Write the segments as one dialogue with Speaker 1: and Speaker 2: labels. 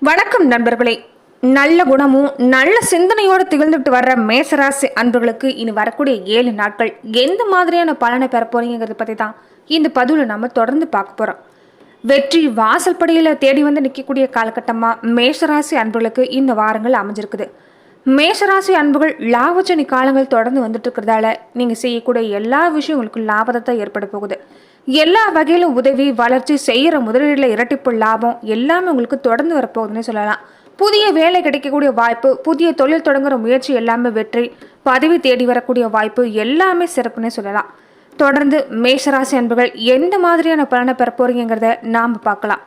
Speaker 1: வணக்கம் நண்பர்களே. நல்ல குணமும் நல்ல சிந்தனையோடு திகழ்ந்துட்டு வர்ற மேசராசி அன்பர்களுக்கு இனி வரக்கூடிய 7 நாட்கள் எந்த மாதிரியான பலனை பெற போறீங்கிறத பற்றி தான் இந்த பதிவில் நம்ம தொடர்ந்து பார்க்க போகிறோம். வெற்றி வாசல் படியில் தேடி வந்து நிற்கக்கூடிய காலகட்டமாக மேஷராசி அன்பர்களுக்கு இந்த வாரங்கள் அமைஞ்சிருக்குது. மேஷராசி அன்புகள் லாபச்சனி காலங்கள் தொடர்ந்து வந்துட்டு இருக்கிறதால நீங்கள் செய்யக்கூடிய எல்லா விஷயம் உங்களுக்கு லாபத்தை ஏற்பட போகுது. எல்லா வகையிலும் உதவி வளர்ச்சி செய்கிற முதலீடுல இரட்டிப்பு லாபம் எல்லாமே உங்களுக்கு தொடர்ந்து வரப்போகுதுன்னு சொல்லலாம். புதிய வேலை கிடைக்கக்கூடிய வாய்ப்பு, புதிய தொழில் தொடங்குற முயற்சி எல்லாமே வெற்றி, பதவி தேடி வரக்கூடிய வாய்ப்பு எல்லாமே சிறப்புன்னு சொல்லலாம். தொடர்ந்து மேஷராசி அன்புகள் எந்த மாதிரியான பலனை பெற போறீங்கிறத நாம பார்க்கலாம்.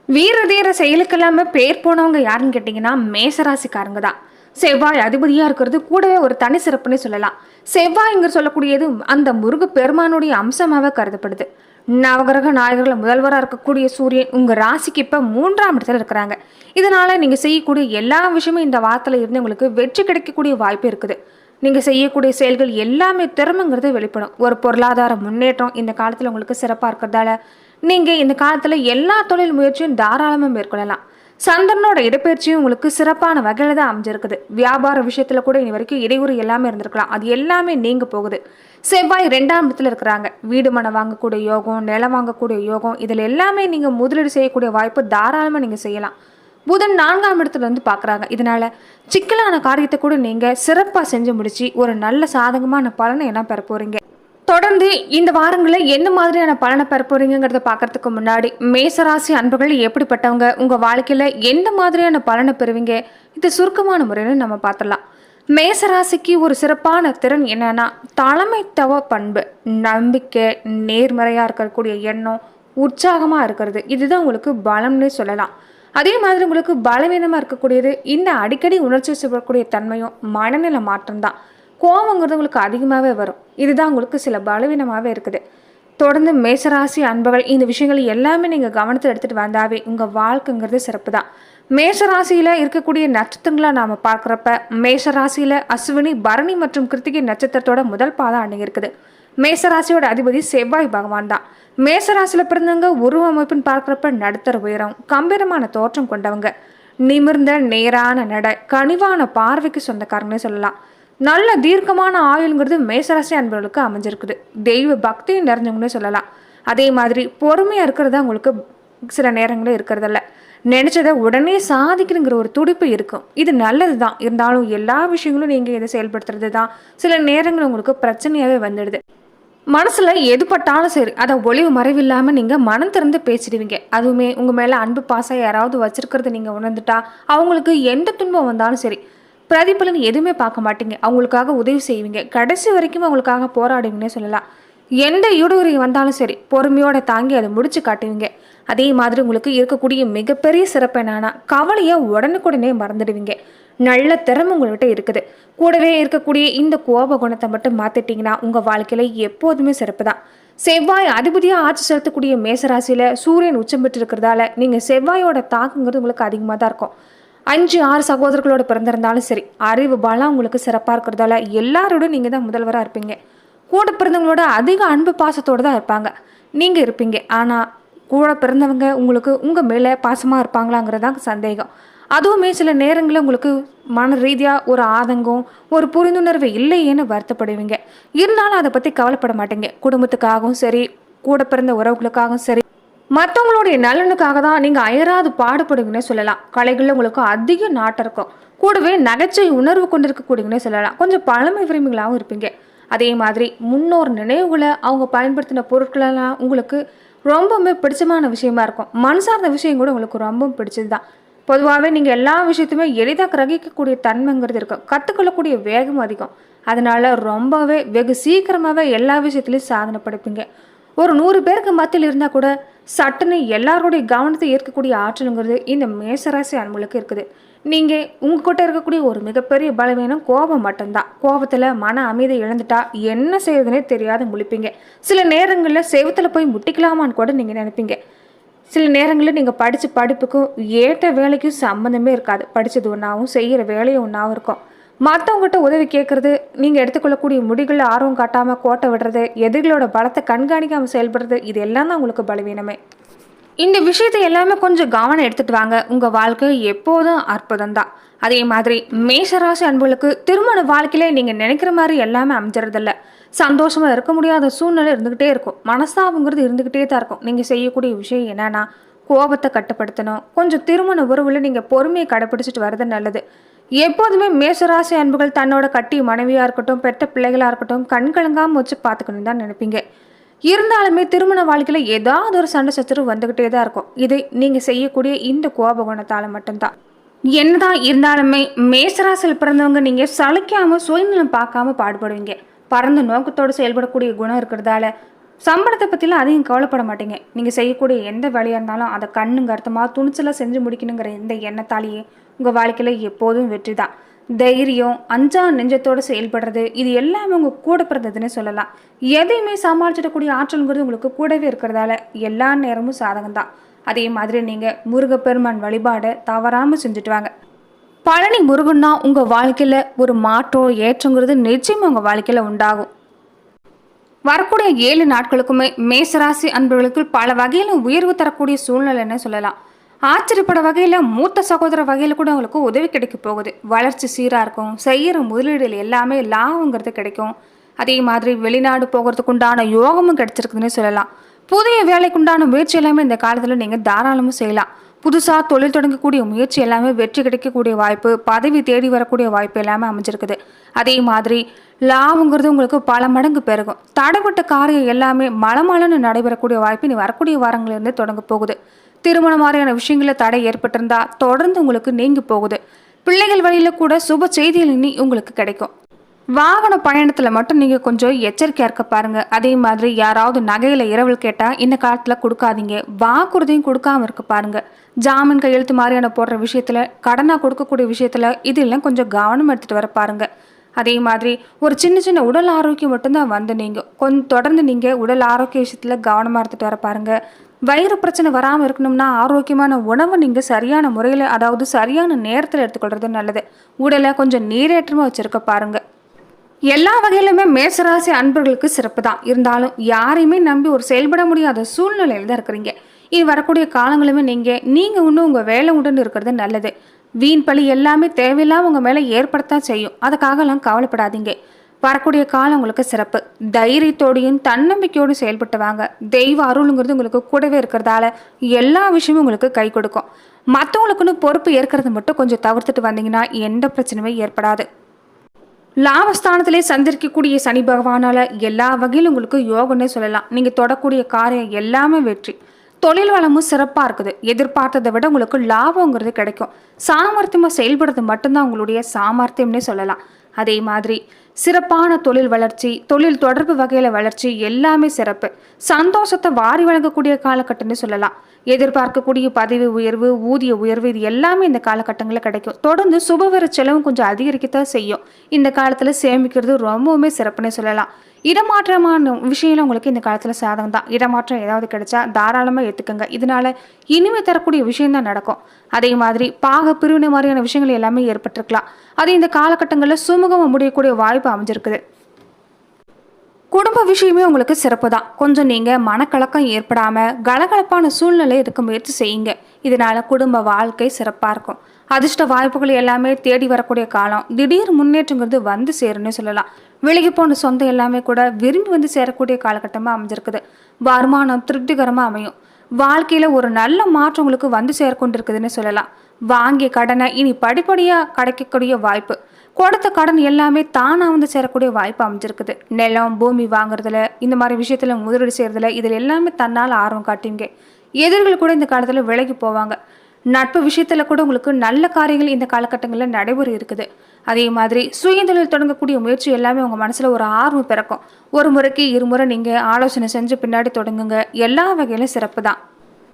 Speaker 1: வீர தீர செயலுக்கெல்லாமே பேர் போனவங்க யாருன்னு கேட்டிங்கன்னா மேசராசிக்காரங்க தான். செவ்வாய் அதிபதியாக இருக்கிறது கூடவே ஒரு தனி சிறப்புன்னு சொல்லலாம். செவ்வாய்ங்கிற சொல்லக்கூடியது அந்த முருக பெருமானுடைய அம்சமாக கருதப்படுது. நவகிரக நாயகர்கள் முதல்வராக இருக்கக்கூடிய சூரியன் உங்கள் ராசிக்கு இப்போ 3ஆம் இடத்துல இருக்கிறாங்க. இதனால் நீங்கள் செய்யக்கூடிய எல்லா விஷயமும் இந்த வாரத்தில் இருந்து உங்களுக்கு வெற்றி கிடைக்கக்கூடிய வாய்ப்பு இருக்குது. நீங்கள் செய்யக்கூடிய செயல்கள் எல்லாமே திறமைங்கிறது வெளிப்படும். ஒரு பொருளாதார முன்னேற்றம் இந்த காலத்தில் உங்களுக்கு சிறப்பாக இருக்கிறதால நீங்கள் இந்த காலத்தில் எல்லா தொழில் முயற்சியும் தாராளமாக மேற்கொள்ளலாம். சந்திரனோட இடப்பெயர்ச்சியும் உங்களுக்கு சிறப்பான வகையில் தான் அமைஞ்சிருக்குது. வியாபார விஷயத்துல கூட இனி வரைக்கும் இடையூறு எல்லாமே இருந்திருக்கலாம், அது எல்லாமே நீங்க போகுது. செவ்வாய் 2ஆம் இடத்துல இருக்கிறாங்க. வீடு மனம் வாங்கக்கூடிய யோகம், நிலம் வாங்கக்கூடிய யோகம், இதில் எல்லாமே நீங்க முதலீடு செய்யக்கூடிய வாய்ப்பு தாராளமாக நீங்க செய்யலாம். புதன் 4ஆம் இடத்துல வந்து பார்க்குறாங்க. இதனால சிக்கலான காரியத்தை கூட நீங்க சிறப்பாக செஞ்சு முடிச்சு ஒரு நல்ல சாதகமான பலனை எல்லாம் பெற போறீங்க. தொடர்ந்து இந்த வாரங்களில் எந்த மாதிரியான பலனை பெற போறீங்கிறத பார்க்கறதுக்கு முன்னாடி மேசராசி அன்பர்கள் எப்படிப்பட்டவங்க, உங்கள் வாழ்க்கையில் எந்த மாதிரியான பலனை பெறுவீங்க, இது சுருக்கமான முறையில் நம்ம பார்த்துடலாம். மேசராசிக்கு ஒரு சிறப்பான திறன் என்னன்னா தலைமைத்துவ பண்பு, நம்பிக்கை, நேர்மறையாக இருக்கக்கூடிய எண்ணம், உற்சாகமாக இருக்கிறது, இதுதான் உங்களுக்கு பலம்னு சொல்லலாம். அதே மாதிரி உங்களுக்கு பலவீனமாக இருக்கக்கூடியது இந்த அடிக்கடி உணர்ச்சி செய்யக்கூடிய தன்மையும் மனநிலை மாற்றம்தான். கோபங்கிறது உங்களுக்கு அதிகமாகவே வரும். இதுதான் உங்களுக்கு சில பலவீனமாகவே இருக்குது. தொடர்ந்து மேசராசி அன்பர்கள் இந்த விஷயங்கள் எல்லாமே நீங்கள் கவனத்தில் எடுத்துகிட்டு வந்தாவே உங்கள் வாழ்க்கைங்கிறது சிறப்பு தான். மேசராசியில் இருக்கக்கூடிய நட்சத்திரங்களை நாம் பார்க்குறப்ப மேசராசியில் அஸ்வினி, பரணி மற்றும் கிருத்திகை நட்சத்திரத்தோட முதல் பாதம் அடங்கியிருக்குது. மேசராசியோட அதிபதி செவ்வாய் பகவான் தான். மேசராசியில் பிறந்தவங்க உருவ அமைப்புன்னு பார்க்குறப்ப நடுத்தர உயரம், கம்பீரமான தோற்றம் கொண்டவங்க, நிமிர்ந்த நேரான நடை, கனிவான பார்வைக்கு சொந்தக்காரங்கன்னே சொல்லலாம். நல்ல தீர்க்கமான ஆயுள்ங்கிறது மேசராசி அன்பர்களுக்கு அமைஞ்சிருக்குது. தெய்வ பக்தியும் நிறைஞ்சவங்கன்னே சொல்லலாம். அதே மாதிரி பொறுமையாக இருக்கிறதா உங்களுக்கு சில நேரங்களே இருக்கிறதில்ல. நினைச்சதை உடனே சாதிக்கணுங்கிற ஒரு துடிப்பு இருக்கும். இது நல்லது தான். இருந்தாலும் எல்லா விஷயங்களும் நீங்கள் இதை செயல்படுத்துறது தான் சில நேரங்கள் உங்களுக்கு பிரச்சனையாகவே வந்துடுது. மனசில் எதுப்பட்டாலும் சரி அதை ஒளிவு மறைவில்லாமல் நீங்கள் மனம் திறந்து பேசிடுவீங்க. அதுவுமே உங்கள் மேலே அன்பு பாசம் யாராவது வச்சிருக்கிறது நீங்கள் உணர்ந்துட்டா அவங்களுக்கு எந்த துன்பம் வந்தாலும் சரி பிரதிபலன் எதுவுமே பார்க்க மாட்டீங்க. அவங்களுக்காக உதவி செய்வீங்க. கடைசி வரைக்கும் அவங்களுக்காக போராடுவீங்கன்னே சொல்லலாம். எந்த ஈடுபறி வந்தாலும் சரி பொறுமையோட தாங்கி அதை முடிச்சு காட்டுவீங்க. அதே மாதிரி உங்களுக்கு இருக்கக்கூடிய மிகப்பெரிய சிறப்பு என்னன்னா கவலையை உடனுக்குடனே மறந்துடுவீங்க. நல்ல திறமை உங்கள்கிட்ட இருக்குது. கூடவே இருக்கக்கூடிய இந்த கோப குணத்தை மட்டும் மாற்றிட்டிங்கன்னா உங்கள் வாழ்க்கையில் எப்போதுமே சிறப்பு தான். செவ்வாய் அதிபதியாக ஆட்சி செலுத்தக்கூடிய மேசராசியில் சூரியன் உச்சம் பெற்று இருக்கிறதால நீங்கள் செவ்வாயோட தாக்குங்கிறது உங்களுக்கு அதிகமாக தான் இருக்கும். 5-6 சகோதரர்களோட பிறந்திருந்தாலும் சரி அறிவு பலம் உங்களுக்கு சிறப்பாக இருக்கிறதால எல்லாரோடும் நீங்கள் தான் முதல்வராக இருப்பீங்க. கூட பிறந்தவங்களோட அதிக அன்பு பாசத்தோடு தான் இருப்பாங்க நீங்கள் இருப்பீங்க. ஆனால் கூட பிறந்தவங்க உங்களுக்கு உங்கள் மேலே பாசமாக இருப்பாங்களாங்கிறதான் சந்தேகம். அதுவுமே சில நேரங்களில் உங்களுக்கு மன ரீதியாக ஒரு ஆதங்கம், ஒரு புரிந்துணர்வு இல்லையேன்னு வருத்தப்படுவீங்க. இருந்தாலும் அதை பற்றி கவலைப்பட மாட்டீங்க. குடும்பத்துக்காகவும் சரி, கூட பிறந்த உறவுகளுக்காகவும் சரி, மற்றவங்களுடைய நலனுக்காக தான் நீங்கள் அயராது பாடுபடுவீங்கன்னே சொல்லலாம். கலைகளில் உங்களுக்கு அதிக நாட்டம் இருக்கும். கூடவே நகைச்சுவை உணர்வு கொண்டு இருக்கக்கூடியங்கன்னே சொல்லலாம். கொஞ்சம் பழமை விரும்பிகளாகவும் இருப்பீங்க. அதே மாதிரி முன்னோர் நினைவுகளை அவங்க பயன்படுத்தின பொருட்களெல்லாம் உங்களுக்கு ரொம்பவுமே பிடிச்சமான விஷயமா இருக்கும். மண் சார்ந்த விஷயம் கூட உங்களுக்கு ரொம்பவும் பிடிச்சது தான். பொதுவாகவே நீங்கள் எல்லா விஷயத்தையுமே எளிதாக கிரகிக்கக்கூடிய தன்மைங்கிறது இருக்கும். கற்றுக்கொள்ளக்கூடிய வேகம் அதிகம். அதனால ரொம்பவே வெகு சீக்கிரமாகவே எல்லா விஷயத்துலையும் சாதனை படைப்பீங்க. ஒரு 100 பேருக்கு மத்தியில் இருந்தால் கூட சட்டுன்னு எல்லாருடைய கவனத்தை ஏற்கக்கூடிய ஆற்றலுங்கிறது இந்த மேசராசி அன்புகளுக்கு இருக்குது. நீங்கள் உங்ககிட்ட இருக்கக்கூடிய ஒரு மிகப்பெரிய பலவீனம் கோபம் மட்டும்தான். கோபத்தில் மன அமைதி இழந்துட்டா என்ன செய்யறதுனே தெரியாத முழிப்பீங்க. சில நேரங்களில் செவத்தில் போய் முட்டிக்கலாமான்னு கூட நீங்கள் நினைப்பீங்க. சில நேரங்களில் நீங்கள் படித்த படிப்புக்கும் ஏற்ற வேலைக்கும் சம்மந்தமே இருக்காது. படித்தது ஒன்றாவும் செய்கிற வேலையும் ஒன்றாவும் இருக்கும். மற்றவங்ககிட்ட உதவி கேட்குறது, நீங்கள் எடுத்துக்கொள்ளக்கூடிய முடிகளில் ஆர்வம் காட்டாமல் கோட்டை விடுறது, எதிரிகளோட பலத்தை கண்காணிக்காமல் செயல்படுறது, இது எல்லாம் தான் உங்களுக்கு பலவீனமே. இந்த விஷயத்தை எல்லாமே கொஞ்சம் கவனம் எடுத்துட்டு வாங்க. உங்க வாழ்க்கை எப்போதும் அற்புதம் தான். அதே மாதிரி மேஷராசி அன்புகளுக்கு திருமண வாழ்க்கையில நீங்க நினைக்கிற மாதிரி எல்லாமே அமைஞ்சிறதில்ல. சந்தோஷமா இருக்க முடியாத சூழ்நிலை இருந்துகிட்டே இருக்கும். மனஸ்தாபங்கிறது இருந்துகிட்டே தான் இருக்கும். நீங்க செய்யக்கூடிய விஷயம் என்னன்னா, கோபத்தை கட்டுப்படுத்தணும். கொஞ்சம் திருமண உறவுல நீங்க பொறுமையை கடைபிடிச்சிட்டு வர்றது நல்லது. எப்போதுமே மேஷராசி அன்புகள் தன்னோட கட்டிய மனைவியா இருக்கட்டும், பெற்ற பிள்ளைகளா இருக்கட்டும், கண் கலங்காம வச்சு பார்த்துக்கணும் தான் நினைப்பீங்க. இருந்தாலுமே திருமண வாழ்க்கையில ஏதாவது ஒரு சண்டை சச்சரவு வந்துகிட்டே தான் இருக்கும். இது நீங்க செய்யக்கூடிய இந்த கோப குணத்தால மட்டும்தான். என்னதான் இருந்தாலுமே மேசராசியில் பிறந்தவங்க நீங்க சளைக்காம சுயநலம் பார்க்காம பாடுபடுவீங்க. பரந்த நோக்கத்தோடு செயல்படக்கூடிய குணம் இருக்கிறதால சம்பளத்தை பற்றிலாம் அதிகம் கவலைப்பட மாட்டீங்க. நீங்கள் செய்யக்கூடிய எந்த வேலையாக இருந்தாலும் அதை கண்ணுங்க அர்த்தமாக துணிச்சலாக செஞ்சு முடிக்கணுங்கிற எந்த எண்ணத்தாலேயே உங்கள் வாழ்க்கையில் எப்போதும் வெற்றி தான். தைரியம், அஞ்சா நெஞ்சத்தோடு செயல்படுறது, இது எல்லாமே உங்கள் கூட பிறந்ததுன்னு சொல்லலாம். எதையுமே சமாளிச்சிடக்கூடிய ஆற்றல்ங்கிறது உங்களுக்கு கூடவே இருக்கிறதால எல்லா நேரமும் சாதகம் தான். அதே மாதிரி நீங்கள் முருகப்பெருமான் வழிபாடை தவறாமல் செஞ்சுட்டு வாங்க. பழனி முருகன்னா உங்கள் வாழ்க்கையில் ஒரு மாற்றம் ஏற்றங்கிறது நிச்சயமாக உங்கள் வாழ்க்கையில் உண்டாகும். வரக்கூடிய 7 நாட்களுக்குமே மேசராசி அன்பர்களுக்கு பல வகையில் உயர்வு தரக்கூடிய சூழ்நிலைன்னு சொல்லலாம். ஆச்சரியப்பட வகையில் மூத்த சகோதர வகையில் கூட உங்களுக்கு உதவி கிடைக்க போகுது. வளர்ச்சி சீராக இருக்கும். செய்கிற முதலீடுகள் எல்லாமே லாபங்கிறது கிடைக்கும். அதே மாதிரி வெளிநாடு போகிறதுக்கு உண்டான யோகமும் கிடைச்சிருக்குதுன்னு சொல்லலாம். புதிய வேலைக்குண்டான முயற்சி எல்லாமே இந்த காலத்தில் நீங்கள் தாராளமும் செய்யலாம். புதுசாக தொழில் தொடங்கக்கூடிய முயற்சி எல்லாமே வெற்றி கிடைக்கக்கூடிய வாய்ப்பு, பதவி தேடி வரக்கூடிய வாய்ப்பு எல்லாமே அமைஞ்சிருக்குது. அதே மாதிரி லாபங்கிறது உங்களுக்கு பல மடங்கு பெருகும். தடைப்பட்ட காரியம் எல்லாமே மலமலன்னு நடைபெறக்கூடிய வாய்ப்பு நீ வரக்கூடிய வாரங்களிலிருந்து தொடங்க போகுது. திருமணம் மாதிரியான விஷயங்களில் தடை ஏற்பட்டிருந்தா தொடர்ந்து உங்களுக்கு நீங்கி போகுது. பிள்ளைகள் வழியில கூட சுப செய்திகள் இனி உங்களுக்கு கிடைக்கும். வாகன பயணத்தில் மட்டும் நீங்கள் கொஞ்சம் எச்சரிக்கையாக இருக்க பாருங்க. அதே மாதிரி யாராவது நகையில் இரவல் கேட்டால் இந்த காலத்தில் கொடுக்காதீங்க. வாக்குறுதியும் கொடுக்காம இருக்க பாருங்க. ஜாமீன் கையெழுத்து மாதிரியான போடுற விஷயத்தில், கடனாக கொடுக்கக்கூடிய விஷயத்தில் இதெல்லாம் கொஞ்சம் கவனம் எடுத்துகிட்டு வர பாருங்க. அதே மாதிரி ஒரு சின்ன சின்ன உடல் ஆரோக்கியம் மட்டும்தான் வந்து நீங்கள் கொஞ்சம் தொடர்ந்து நீங்கள் உடல் ஆரோக்கிய விஷயத்தில் கவனமாக எடுத்துகிட்டு வர பாருங்க. வயிறு பிரச்சனை வராமல் இருக்கணும்னா ஆரோக்கியமான உணவை நீங்கள் சரியான முறையில், அதாவது சரியான நேரத்தில் எடுத்துக்கொள்வது நல்லது. உடலை கொஞ்சம் நீரேற்றமாக வச்சுருக்க பாருங்க. எல்லா வகையிலுமே மேசராசி அன்பர்களுக்கு சிறப்பு தான். இருந்தாலும் யாரையுமே நம்பி ஒரு செயல்பட முடியாத சூழ்நிலையில் தான் இருக்கிறீங்க. இனி வரக்கூடிய காலங்களுமே நீங்கள் இன்னும் உங்கள் வேலை உடன் இருக்கிறது நல்லது. வீண் பழி எல்லாமே தேவையில்லாம உங்கள் மேலே ஏற்படத்தான் செய்யும். அதுக்காகலாம் கவலைப்படாதீங்க. வரக்கூடிய காலம் உங்களுக்கு சிறப்பு. தைரியத்தோடையும் தன்னம்பிக்கையோடும் செயல்பட்டு வாங்க. தெய்வ அருளுங்கிறது உங்களுக்கு கூடவே இருக்கிறதால எல்லா விஷயமும் உங்களுக்கு கை கொடுக்கும். மற்றவங்களுக்குன்னு பொறுப்பு ஏற்கிறது மட்டும் கொஞ்சம் தவிர்த்துட்டு வந்தீங்கன்னா எந்த பிரச்சனையுமே ஏற்படாது. லாபஸ்தானத்திலே சந்திரிக்கக்கூடிய சனி பகவானால எல்லா வகையிலும் உங்களுக்கு யோகம்னே சொல்லலாம். நீங்க தொடக்கூடிய காரியம் எல்லாமே வெற்றி. தொழில் வளமும் சிறப்பாக இருக்குது. எதிர்பார்த்ததை விட உங்களுக்கு லாபங்கிறது கிடைக்கும். சாமர்த்தியமாக செயல்படுறது மட்டும்தான் உங்களுடைய சாமர்த்தியம்னே சொல்லலாம். அதே மாதிரி சிறப்பான தொழில் வளர்ச்சி, தொழில் தொடர்பு வகையில் வளர்ச்சி எல்லாமே சிறப்பு. சந்தோஷத்தை வாரி வழங்கக்கூடிய காலகட்டம்னு சொல்லலாம். எதிர்பார்க்கக்கூடிய பதவி உயர்வு, ஊதிய உயர்வு இது எல்லாமே இந்த காலகட்டங்களில் கிடைக்கும். தொடர்ந்து சுபவர செலவும் கொஞ்சம் அதிகரிக்கத்தான் செய்யும். இந்த காலத்தில் சேமிக்கிறது ரொம்பவுமே சிறப்புன்னு சொல்லலாம். இடமாற்றமான விஷயம் உங்களுக்கு இந்த காலத்தில் சாதகம் தான். இடமாற்றம் ஏதாவது கிடைச்சா தாராளமாக ஏற்றுக்குங்க. இதனால இனிமே தரக்கூடிய விஷயம்தான் நடக்கும். அதே மாதிரி பாக பிரிவினை மாதிரியான விஷயங்கள் எல்லாமே ஏற்பட்டிருக்கலாம். அது இந்த காலகட்டங்களில் சுமூகமாக முடியக்கூடிய வாய்ப்பு அமைஞ்சிருக்குது. குடும்ப விஷயமே உங்களுக்கு சிறப்பு தான். கொஞ்சம் நீங்கள் மனக்கலக்கம் ஏற்படாமல் கலகலப்பான சூழ்நிலை இருக்க முயற்சி செய்யுங்க. இதனால குடும்ப வாழ்க்கை சிறப்பாக இருக்கும். அதிர்ஷ்ட வாய்ப்புகள் எல்லாமே தேடி வரக்கூடிய காலம். திடீர் முன்னேற்றங்கிறது வந்து சேருன்னு சொல்லலாம். விலகி போன சொந்தம் எல்லாமே கூட விரும்பி வந்து சேரக்கூடிய காலகட்டமாக அமைஞ்சிருக்குது. வருமானம் திருப்திகரமாக அமையும். வாழ்க்கையில் ஒரு நல்ல மாற்றம் உங்களுக்கு வந்து சேர்க்கொண்டிருக்குதுன்னு சொல்லலாம். வாங்கிய கடனை இனி படிப்படியாக கிடைக்கக்கூடிய வாய்ப்பு. கொடுத்த கடன் எல்லாமே தானாக வந்து சேரக்கூடிய வாய்ப்பு அமைஞ்சிருக்குது. நிலம், பூமி வாங்குறதுல, இந்த மாதிரி விஷயத்தில் முதலீடு செய்கிறதுல இதில் எல்லாமே தன்னால் ஆர்வம் காட்டுவீங்க. எதிர்கள் கூட இந்த காலத்தில் விலகி போவாங்க. நட்பு விஷயத்தில் கூட உங்களுக்கு நல்ல காரியங்கள் இந்த காலகட்டங்களில் நடைபெற இருக்குது. அதே மாதிரி சுயதொழில் தொடங்கக்கூடிய முயற்சி எல்லாமே உங்கள் மனசில் ஒரு ஆர்வம் பிறக்கும். ஒரு முறைக்கு இருமுறை நீங்கள் ஆலோசனை செஞ்சு பின்னாடி தொடங்குங்க. எல்லா வகையிலும் சிறப்பு தான்.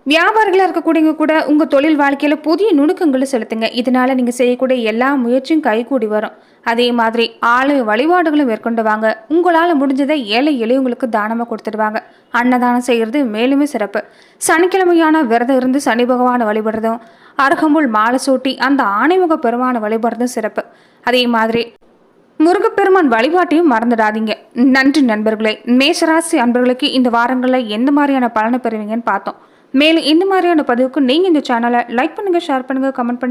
Speaker 1: வியாபாரிகளாக இருக்கக்கூடியவங்க கூட உங்கள் தொழில் வாழ்க்கையில் புதிய நுணுக்கங்களை செலுத்துங்க. இதனால நீங்கள் செய்யக்கூடிய எல்லா முயற்சியும் கைகூடி வரும். அதே மாதிரி ஆலய வழிபாடுகளும் மேற்கொண்டு வாங்க. உங்களால் முடிஞ்சதை ஏழை எளியவங்களுக்கு தானமாக கொடுத்துடுவாங்க. அன்னதானம் செய்கிறது மேலுமே சிறப்பு. சனிக்கிழமையான விரதம் இருந்து சனி பகவானை வழிபடுறதும், அருகம்புல் மாலை சூட்டி அந்த ஆணைமுக பெருமானை வழிபடுறதும் சிறப்பு. அதே மாதிரி முருகப்பெருமான் வழிபாட்டையும் மறந்துடாதீங்க. நன்றி நண்பர்களே. மேஷராசி அன்பர்களுக்கு இந்த வாரங்களில் எந்த மாதிரியான பலனை பெறுவீங்கன்னு பார்த்தோம். மேலும் இந்த மாதிரியான பதிவுக்கு நீங்கள் இந்த சேனலை லைக் பண்ணுங்கள், ஷேர் பண்ணுங்கள், கமெண்ட் பண்ணுங்கள்.